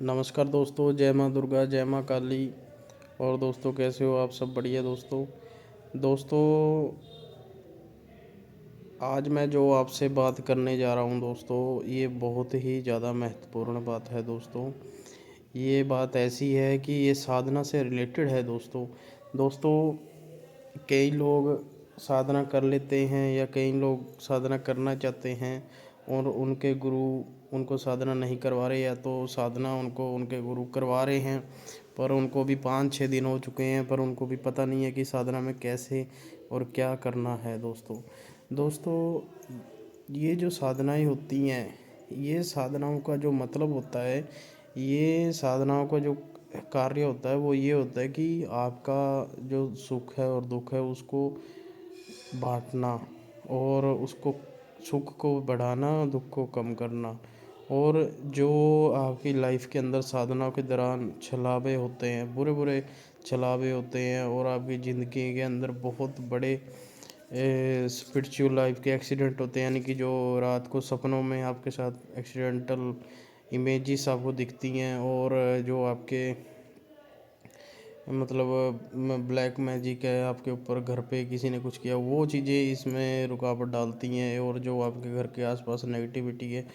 नमस्कार दोस्तों, जय माँ दुर्गा, जय माँ काली। और दोस्तों कैसे हो आप सब? बढ़िया दोस्तों। आज मैं जो आपसे बात करने जा रहा हूँ दोस्तों, ये बहुत ही ज़्यादा महत्वपूर्ण बात है दोस्तों। ये बात ऐसी है कि ये साधना से रिलेटेड है दोस्तों। दोस्तों, कई लोग साधना कर लेते हैं या कई लोग साधना करना चाहते हैं और उनके गुरु उनको साधना नहीं करवा रहे, या तो साधना उनको उनके गुरु करवा रहे हैं पर उनको भी 5-6 दिन हो चुके हैं, पर उनको भी पता नहीं है कि साधना में कैसे और क्या करना है दोस्तों। ये जो साधनाएं होती हैं, ये साधनाओं का जो मतलब होता है, ये साधनाओं का जो कार्य होता है वो ये होता है कि आपका जो सुख है और दुख है उसको बांटना, और उसको सुख को बढ़ाना, दुख को कम करना। और जो आपकी लाइफ के अंदर साधनाओं के दौरान छलावे होते हैं, बुरे बुरे छलावे होते हैं, और आपकी ज़िंदगी के अंदर बहुत बड़े स्पिरिचुअल लाइफ के एक्सीडेंट होते हैं, यानी कि जो रात को सपनों में आपके साथ एक्सीडेंटल इमेजेस आपको दिखती हैं, और जो आपके मतलब ब्लैक मैजिक है आपके ऊपर, घर पे किसी ने कुछ किया, वो चीज़ें इसमें रुकावट डालती हैं। और जो आपके घर के आसपास नेगेटिविटी है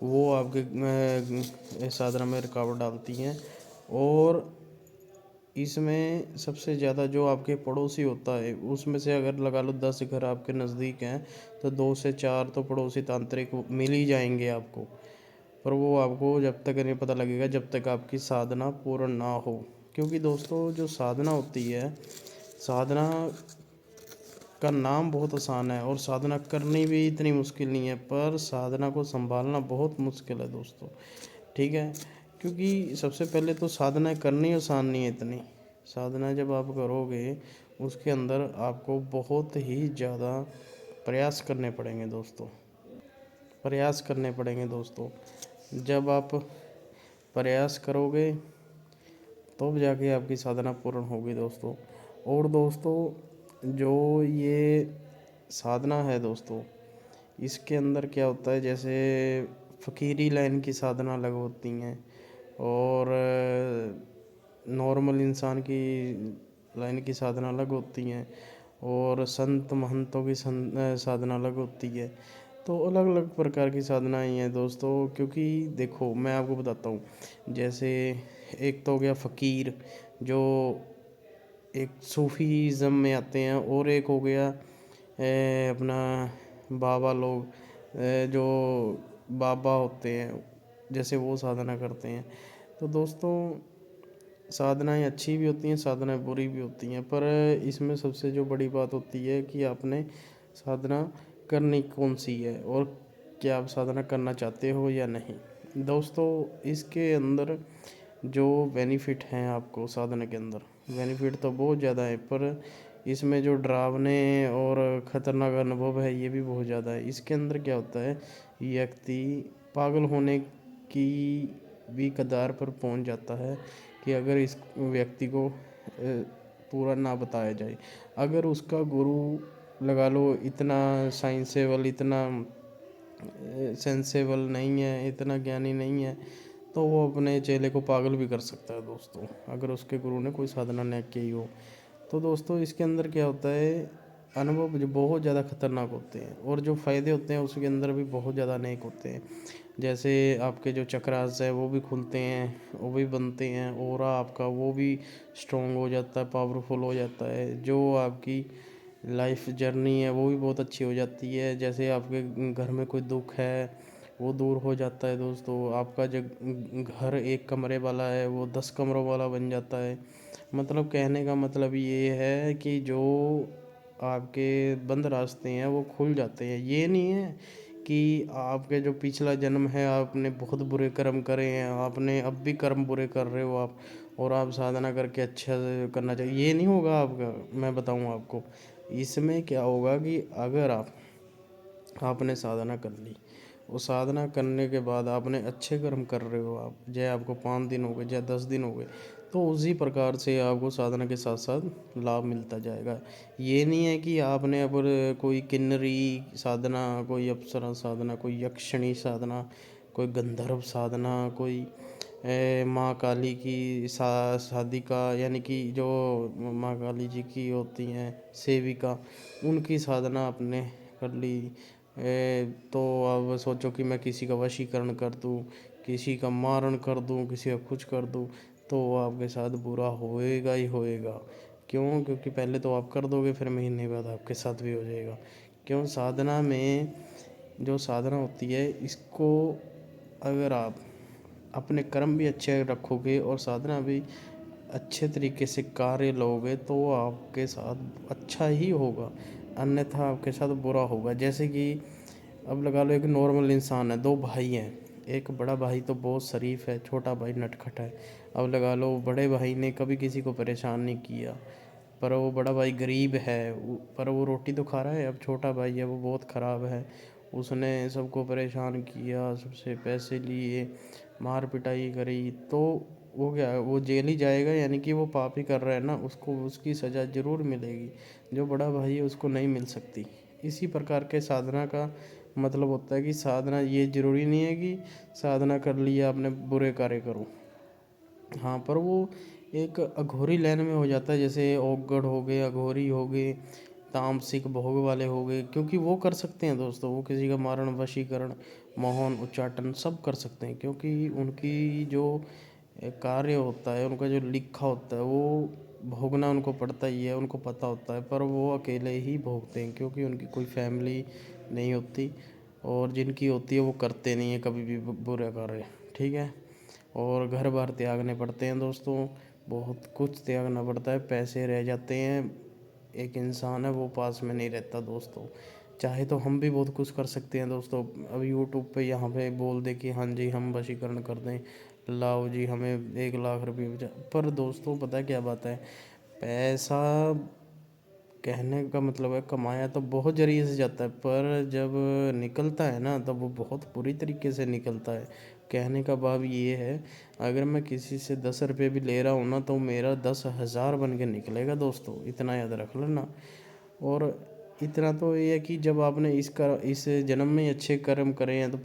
वो आपके साधना में रुकावट डालती हैं। और इसमें सबसे ज़्यादा जो आपके पड़ोसी होता है, उसमें से अगर लगा लो 10 घर आपके नज़दीक हैं, तो 2 से 4 तो पड़ोसी तांत्रिक मिल ही जाएंगे आपको। पर वो आपको जब तक नहीं पता लगेगा जब तक आपकी साधना पूर्ण ना हो। क्योंकि दोस्तों, जो साधना होती है, साधना का नाम बहुत आसान है और साधना करनी भी इतनी मुश्किल नहीं है, पर साधना को संभालना बहुत मुश्किल है दोस्तों। ठीक है, क्योंकि सबसे पहले तो साधना करनी आसान नहीं है इतनी। साधना जब आप करोगे, उसके अंदर आपको बहुत ही ज़्यादा प्रयास करने पड़ेंगे दोस्तों। प्रयास करने पड़ेंगे दोस्तों। जब आप प्रयास करोगे तब जाके आपकी साधना पूर्ण होगी दोस्तों। और दोस्तों, जो ये साधना है दोस्तों, इसके अंदर क्या होता है, जैसे फ़कीरी लाइन की साधना अलग होती हैं, और नॉर्मल इंसान की लाइन की साधना अलग होती हैं, और संत महंतों की साधना अलग होती है। तो अलग अलग प्रकार की साधनाएँ हैं दोस्तों। क्योंकि देखो, मैं आपको बताता हूँ, जैसे एक तो हो गया फ़कीर, जो एक सूफ़ीज़्म में आते हैं, और एक हो गया अपना बाबा लोग, जो बाबा होते हैं, जैसे वो साधना करते हैं। तो दोस्तों, साधनाएँ अच्छी भी होती हैं, साधनाएँ बुरी भी होती हैं, पर इसमें सबसे जो बड़ी बात होती है कि आपने साधना करनी कौन सी है, और क्या आप साधना करना चाहते हो या नहीं। दोस्तों, इसके अंदर जो बेनिफिट हैं आपको साधना के अंदर, बेनिफिट तो बहुत ज़्यादा है, पर इसमें जो डरावने और ख़तरनाक अनुभव है ये भी बहुत ज़्यादा है। इसके अंदर क्या होता है, व्यक्ति पागल होने की भी कगार पर पहुंच जाता है कि अगर इस व्यक्ति को पूरा ना बताया जाए। अगर उसका गुरु लगा लो इतना साइंसेबल, इतना सेंसेबल नहीं है, इतना ज्ञानी नहीं है, तो वो अपने चेले को पागल भी कर सकता है दोस्तों, अगर उसके गुरु ने कोई साधना न की हो। तो दोस्तों, इसके अंदर क्या होता है, अनुभव जो बहुत ज़्यादा खतरनाक होते हैं, और जो फ़ायदे होते हैं उसके अंदर भी बहुत ज़्यादा अनेक होते हैं। जैसे आपके जो चक्रास है वो भी खुलते हैं, वो भी बनते हैं, और आपका वो भी स्ट्रॉन्ग हो जाता है, पावरफुल हो जाता है। जो आपकी लाइफ जर्नी है वो भी बहुत अच्छी हो जाती है। जैसे आपके घर में कोई दुख है वो दूर हो जाता है दोस्तों। आपका जो घर एक कमरे वाला है वो 10 कमरों वाला बन जाता है। मतलब कहने का मतलब ये है कि जो आपके बंद रास्ते हैं वो खुल जाते हैं। ये नहीं है कि आपके जो पिछला जन्म है आपने बहुत बुरे कर्म करे हैं, आपने अब भी कर्म बुरे कर रहे हो आप, और आप साधना करके अच्छा करना चाहिए, ये नहीं होगा आपका। मैं बताऊँ आपको, इसमें क्या होगा कि अगर आपने साधना कर ली, वो साधना करने के बाद आपने अच्छे कर्म कर रहे हो आप, चाहे आपको 5 दिन हो गए चाहे 10 दिन हो गए, तो उसी प्रकार से आपको साधना के साथ साथ लाभ मिलता जाएगा। ये नहीं है कि आपने अब कोई किन्नरी साधना, कोई अप्सरा साधना, कोई यक्षिणी साधना, कोई गंधर्व साधना, कोई माँ काली की शादी का, यानी कि जो माँ काली जी की होती हैं सेविका, उनकी साधना आपने कर ली। तो अब सोचो कि मैं किसी का वशीकरण कर दूँ, किसी का मारण कर दूँ, किसी का कुछ कर दूँ, तो वो आपके साथ बुरा होएगा ही होएगा। क्यों? क्योंकि पहले तो आप कर दोगे, फिर महीने बाद आपके साथ भी हो जाएगा। क्यों? साधना में जो साधना होती है, इसको अगर आप अपने कर्म भी अच्छे रखोगे और साधना भी अच्छे तरीके से कार्य लोगे तो आपके साथ अच्छा ही होगा, अन्यथा आपके साथ बुरा होगा। जैसे कि अब लगा लो एक नॉर्मल इंसान है, दो भाई हैं, एक बड़ा भाई तो बहुत शरीफ है, छोटा भाई नटखट है। अब लगा लो बड़े भाई ने कभी किसी को परेशान नहीं किया, पर वो बड़ा भाई गरीब है, पर वो रोटी तो खा रहा है। अब छोटा भाई है, वो बहुत ख़राब है, उसने सबको परेशान किया, सबसे पैसे लिए, मार पिटाई करी, तो वो क्या है, वो जेल ही जाएगा, यानी कि वो पाप ही कर रहा है ना, उसको उसकी सज़ा ज़रूर मिलेगी। जो बड़ा भाई है उसको नहीं मिल सकती। इसी प्रकार के साधना का मतलब होता है कि साधना ये ज़रूरी नहीं है कि साधना कर लिया आपने बुरे कार्य करो। हाँ, पर वो एक अघोरी लाइन में हो जाता है, जैसे औगड़ हो गए, अघोरी हो गए, तामसिक भोग वाले हो गए, क्योंकि वो कर सकते हैं दोस्तों, वो किसी का मारण, वशीकरण, मोहन, उच्चाटन सब कर सकते हैं, क्योंकि उनकी जो कार्य होता है, उनका जो लिखा होता है, वो भोगना उनको पड़ता ही है, उनको पता होता है, पर वो अकेले ही भोगते हैं, क्योंकि उनकी कोई फैमिली नहीं होती, और जिनकी होती है वो करते नहीं है कभी भी बुरे कार्य। ठीक है? और घर बार त्यागने पड़ते हैं दोस्तों, बहुत कुछ त्यागना पड़ता है, पैसे रह जाते हैं, एक इंसान है वो पास में नहीं रहता दोस्तों। चाहे तो हम भी बहुत कुछ कर सकते हैं दोस्तों, अब यूट्यूब पे यहाँ पे बोल दे कि हाँ जी हम वशीकरण कर दें, लाओ जी हमें 1 लाख रुपये पर दोस्तों पता है क्या बात है, पैसा कहने का मतलब है कमाया तो बहुत जरिए से जाता है, पर जब निकलता है ना तब वो बहुत बुरी तरीके से निकलता है। कहने का भाव ये है, अगर मैं किसी से 10 रुपये भी ले रहा हूँ ना, तो मेरा 10,000 बन के निकलेगा दोस्तों, इतना याद रख लेना। और इतना तो ये है कि जब आपने इस जन्म में ही अच्छे कर्म करे हैं, तो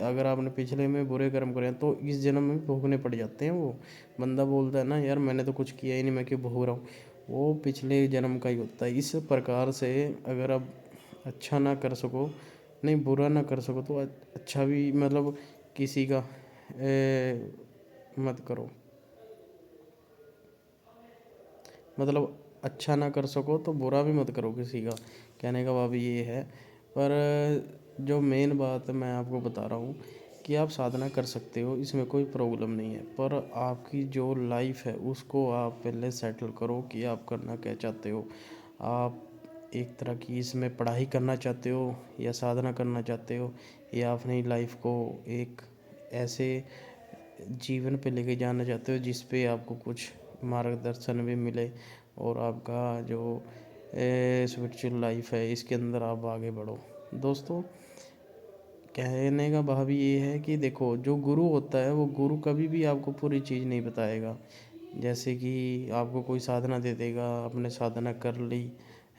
अगर आपने पिछले में बुरे कर्म करे हैं तो इस जन्म में भोगने पड़ जाते हैं। वो बंदा बोलता है ना, यार मैंने तो कुछ किया ही नहीं, मैं क्यों भोग रहा हूँ, वो पिछले जन्म का ही होता है। इस प्रकार से अगर आप अच्छा ना कर सको, नहीं बुरा ना कर सको, तो अच्छा भी मतलब किसी का मत करो, मतलब अच्छा ना कर सको तो बुरा भी मत करो किसी का, कहने का भाव ये है। पर जो मेन बात मैं आपको बता रहा हूँ कि आप साधना कर सकते हो, इसमें कोई प्रॉब्लम नहीं है, पर आपकी जो लाइफ है उसको आप पहले सेटल करो कि आप करना क्या चाहते हो। आप एक तरह की इसमें पढ़ाई करना चाहते हो या साधना करना चाहते हो, या अपनी लाइफ को एक ऐसे जीवन पे लेके जाना चाहते हो जिस पे आपको कुछ मार्गदर्शन भी मिले, और आपका जो स्पिरिचुअल लाइफ है इसके अंदर आप आगे बढ़ो दोस्तों। कहने का भाव ये है कि देखो, जो गुरु होता है वो गुरु कभी भी आपको पूरी चीज़ नहीं बताएगा। जैसे कि आपको कोई साधना दे देगा, आपने साधना कर ली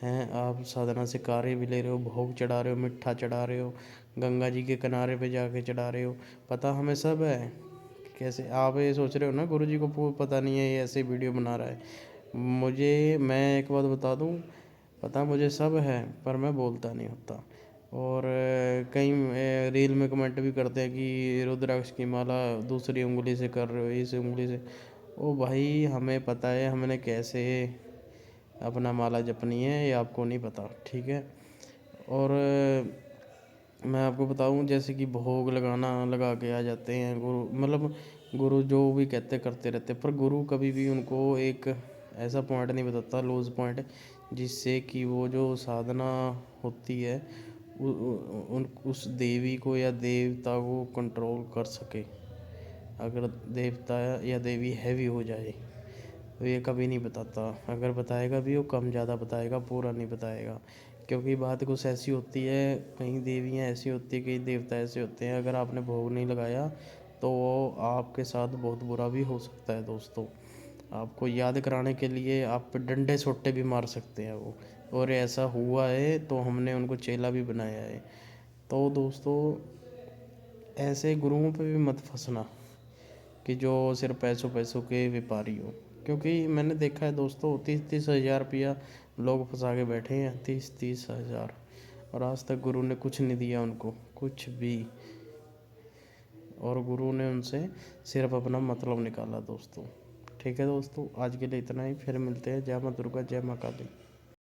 हैं, आप साधना से कार्य भी ले रहे हो, भोग चढ़ा रहे हो, मिठा चढ़ा रहे हो, गंगा जी के किनारे पे जाके चढ़ा रहे हो, पता हमें सब है। कैसे आप ये सोच रहे हो ना गुरु जी को पता नहीं है, ये ऐसे वीडियो बना रहा है, मैं एक बात बता दूं, पता मुझे सब है, पर मैं बोलता नहीं होता। और कई रील में कमेंट भी करते हैं कि रुद्राक्ष की माला दूसरी उंगली से कर रहे हो, इस उंगली से। ओ भाई, हमें पता है हमने कैसे अपना माला जपनी है, ये आपको नहीं पता। ठीक है? और मैं आपको बताऊं, जैसे कि भोग लगाना लगा के आ जाते हैं गुरु, मतलब गुरु जो भी कहते करते रहते, पर गुरु कभी भी उनको एक ऐसा पॉइंट नहीं बताता, लूज पॉइंट, जिससे कि वो जो साधना होती है उन उस देवी को या देवता को कंट्रोल कर सके। अगर देवता या देवी हैवी हो जाए तो ये कभी नहीं बताता, अगर बताएगा भी वो कम ज़्यादा बताएगा, पूरा नहीं बताएगा। क्योंकि बात कुछ ऐसी होती है, कहीं देवियाँ ऐसी होती है, कहीं देवता ऐसे होते हैं, अगर आपने भोग नहीं लगाया तो वो आपके साथ बहुत बुरा भी हो सकता है दोस्तों। आपको याद कराने के लिए आप पे डंडे सोटे भी मार सकते हैं वो, और ऐसा हुआ है तो हमने उनको चेला भी बनाया है। तो दोस्तों, ऐसे गुरुओं पे भी मत फंसना, कि जो सिर्फ पैसों पैसों के व्यापारी हो। क्योंकि मैंने देखा है दोस्तों, 30-30 हज़ार रुपया लोग फंसा के बैठे हैं, 30-30 हज़ार, और आज तक गुरु ने कुछ नहीं दिया उनको, कुछ भी। और गुरु ने उनसे सिर्फ अपना मतलब निकाला दोस्तों। ठीक है दोस्तों, आज के लिए इतना ही, फिर मिलते हैं। जय माँ दुर्गा, जय माँ काली।